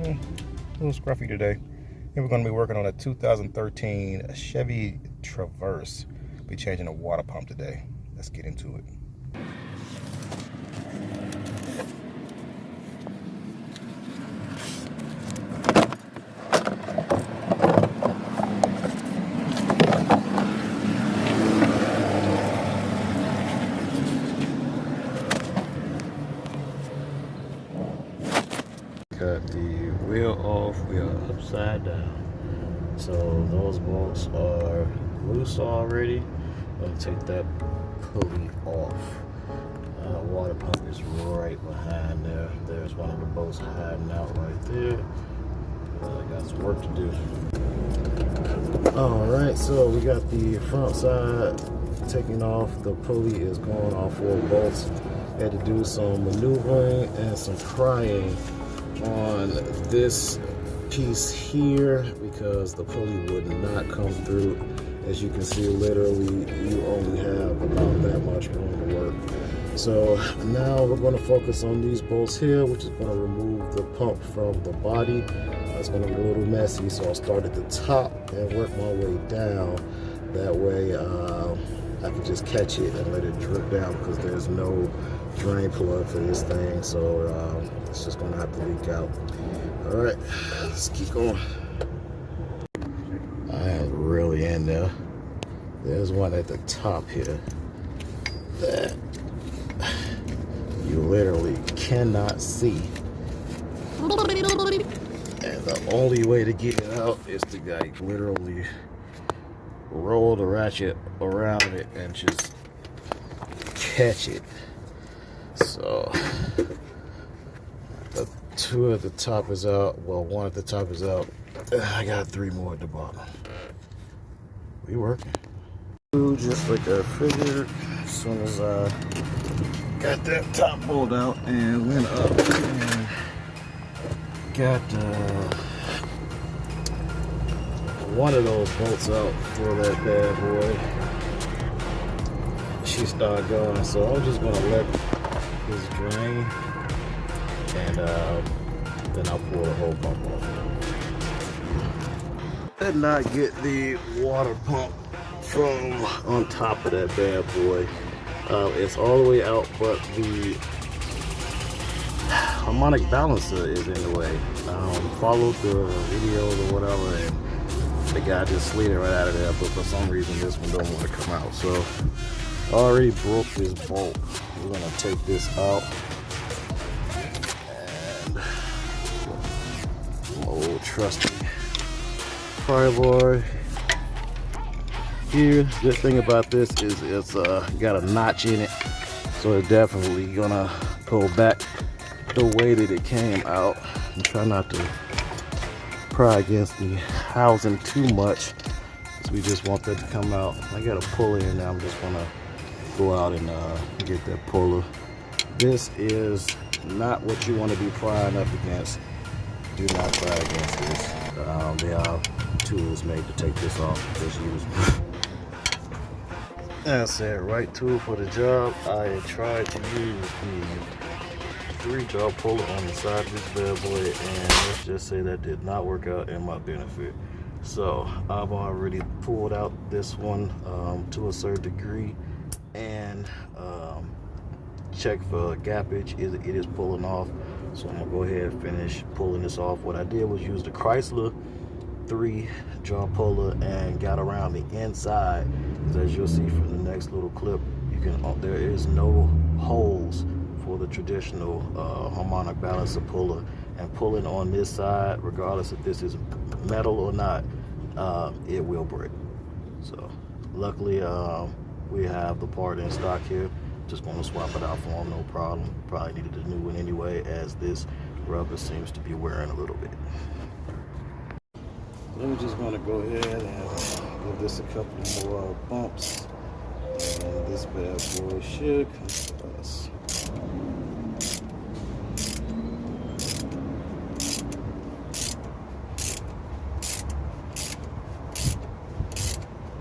a little scruffy today. And we're going to be working on a 2013 Chevy Traverse. Be changing a water pump today. Let's get into it. Cut the wheel off, we are upside down. So those bolts are loose already. I'm going to take that pulley off. Water pump is right behind there. There's one of the bolts hiding out right there. I got some work to do. Alright, so we got the front side taking off. The pulley is going off 4 bolts. Had to do some maneuvering and some prying on this piece here because the pulley would not come through. As you can see, literally you only have about that much room to work. So now we're going to focus on these bolts here, which is going to remove the pump from the body. It's going to be a little messy, so I'll start at the top and work my way down. That way I can just catch it and let it drip down because there's no drain plug for this thing, so it's just going to have to leak out. All right, let's keep going. I am really in there. There's one at the top here that you literally cannot see. And the only way to get it out is to like literally roll the ratchet around it and just catch it. So the 2 at the top is out. Well, 1 at the top is out. I got 3 more at the bottom. We working. Just like I figured, as soon as I got that top bolt out and went up and got one of those bolts out for that bad boy, she started going. So I'm just gonna let this drain and then I'll pull the whole pump off. Did not get the water pump from on top of that bad boy. It's all the way out, but the harmonic balancer is in the way. Followed the videos or whatever, and the guy just slid it right out of there, but for some reason this one don't want to come out. So I already broke this bolt. We're gonna take this out, and my old trusty pry bar here. Good thing about this is it's got a notch in it, so it's definitely gonna go back the way that it came out. And try not to pry against the housing too much, because we just want that to come out. I got a puller in there. I'm just gonna go out and get that puller. This is not what you want to be prying up against. Do not pry against this. There are tools made to take this off. Just use them. That's it, right tool for the job. I tried to use the 3-jaw puller on the side of this bad boy, and let's just say that did not work out in my benefit. So I've already pulled out this one to a certain degree and check for gappage. It is pulling off, so I'm gonna go ahead and finish pulling this off. What I did was use the Chrysler 3-jaw puller and got around the inside, because as you'll see from the next little clip, you can there is no holes for the traditional harmonic balancer puller, and pulling on this side, regardless if this is metal or not, it will break. So luckily we have the part in stock here. Just going to swap it out for them, no problem. Probably needed a new one anyway, as this rubber seems to be wearing a little bit. Then we're just going to go ahead and give this a couple more bumps, and this bad boy should come to us.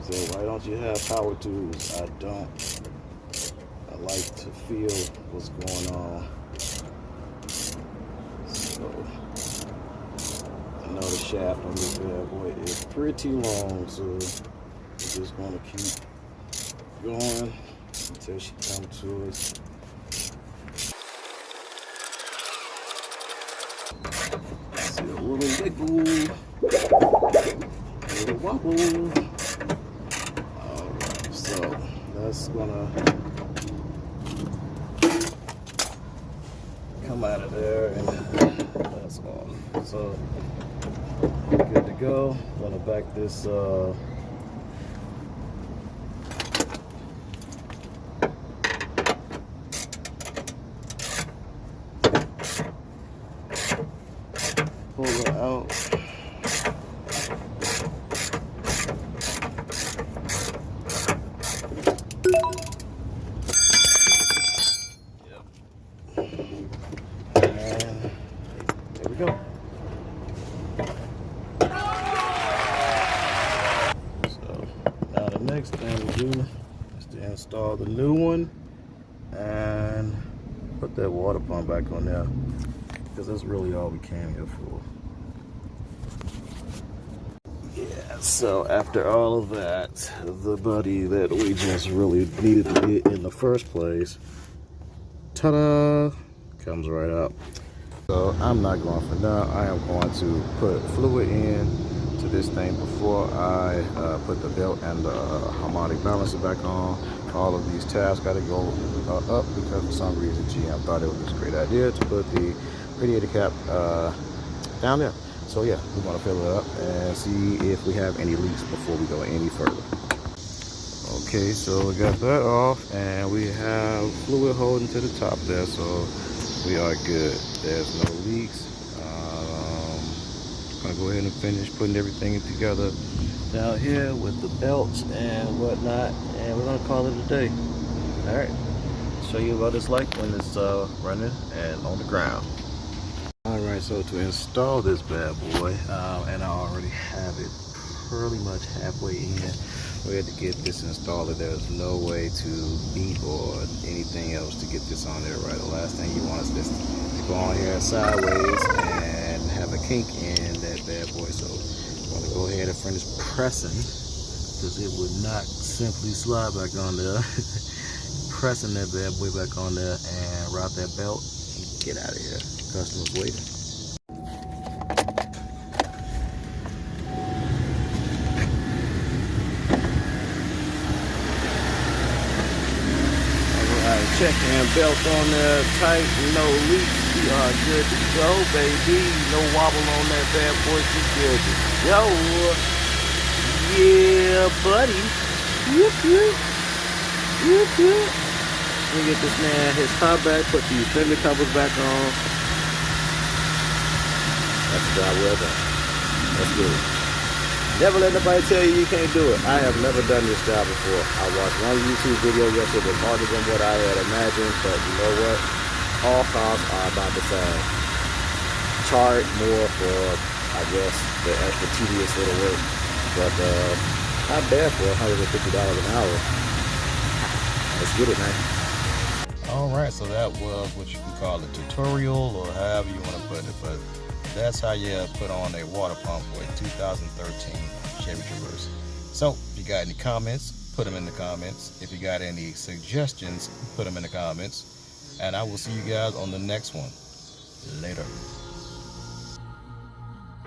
So why don't you have power tools? I don't. I like to feel what's going on. So shaft on this bad boy is pretty long, so we're just gonna keep going until she comes to us. See a little wiggle, a little wobble. Alright, so that's gonna come out of there, and that's off. So good to go. I'm gonna back this pull it out. Go. So now the next thing we do is to install the new one and put that water pump back on there, because that's really all we came here for. Yeah, so after all of that, the buddy that we just really needed to get in the first place, ta-da, comes right out. So I'm not going for now. I am going to put fluid in to this thing before I put the belt and the harmonic balancer back on. All of these tabs got to go up, because for some reason GM thought it was a great idea to put the radiator cap down there. So yeah, we're going to fill it up and see if we have any leaks before we go any further. Okay, so we got that off, and we have fluid holding to the top there, so we are good. There's no leaks. Gonna go ahead and finish putting everything together down here with the belts and whatnot, and we're gonna call it a day. All right, show you what it's like when it's running and on the ground. All right, so to install this bad boy, and I already have it pretty much halfway in. We had to get this installed. There's no way to beat or anything else to get this on there right. The last thing you want is this to go on here sideways and have a kink in that bad boy. So I'm going to go ahead and finish pressing, because it would not simply slide back on there. Pressing that bad boy back on there and route that belt and get out of here. Customer's waiting. Check and belt on there, tight, no leaks. We are good to go, baby. No wobble on that bad boy. We good to go. Yeah, buddy. Yep, yep. Yep, yep. We get this man his top back, put these fender covers back on. That's the job well done. That's good. Never let nobody tell you you can't do it. I have never done this job before. I watched one YouTube video yesterday that was harder than what I had imagined, but you know what? All costs are about the same. Charge more for, I guess, the extra tedious little work, but not bad for $150 an hour. Let's get it, man. All right, so that was what you can call a tutorial, or however you want to put it, but that's how you put on a water pump for a 2013 Chevy Traverse. So if you got any comments, put them in the comments. If you got any suggestions, put them in the comments. And I will see you guys on the next one. Later.